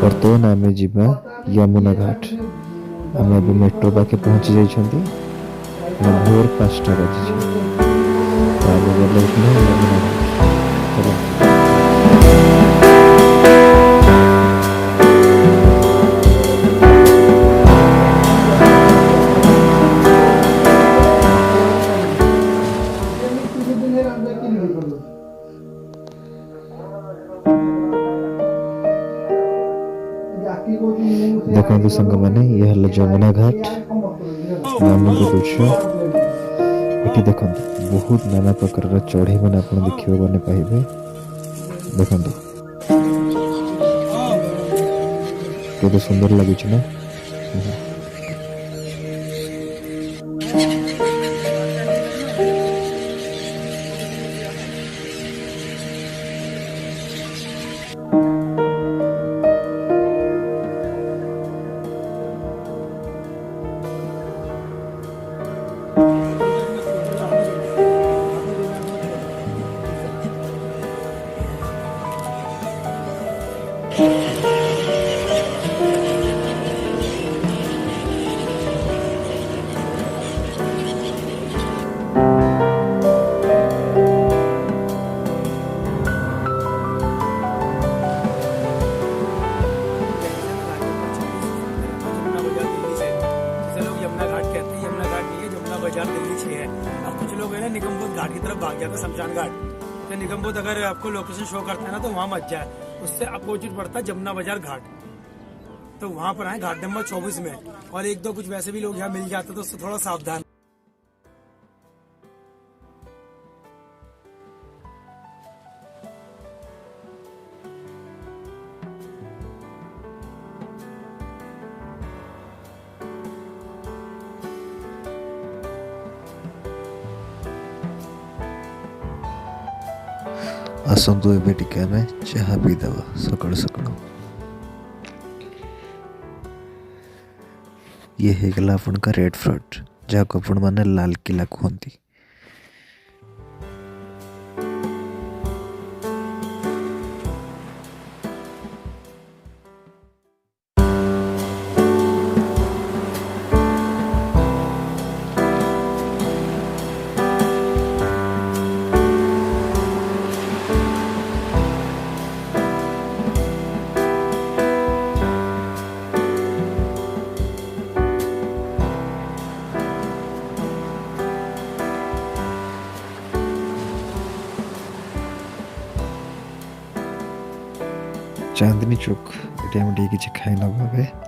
बर्तमान आम जीवा यमुना घाट। आम अब मेट्रो पाखे पहुँची जाइछंती। भोर 5टा बजी आम गले यमुना घाट। चलो देखो संग मैंने ये हल यमुना घाट मॉर्निंग दृश्य। ये देखो बहुत नाना प्रकार चढ़ई मैंने आप देखने पाइबे। देखो केते सुंदर लगुच ना। घाट की तरफ भाग जाता है शमशान घाट। तो निगमबोध अगर आपको लोकेशन शो करता है ना तो वहाँ मत जाए, उससे अपोजिट पड़ता है जमुना बाजार घाट। तो वहाँ पर आए घाट नंबर 24 में। और एक दो कुछ वैसे भी लोग यहाँ मिल जाते तो उससे थोड़ा सावधान। आसतु एबे टिके आमे चाह पी दबा सकाळ सकाळ। ये है गला अपन का रेड फोर्ट जहाँ को अपन माने लाल किला कहती। चांदनी चौक ये किसी खाई ना भावे।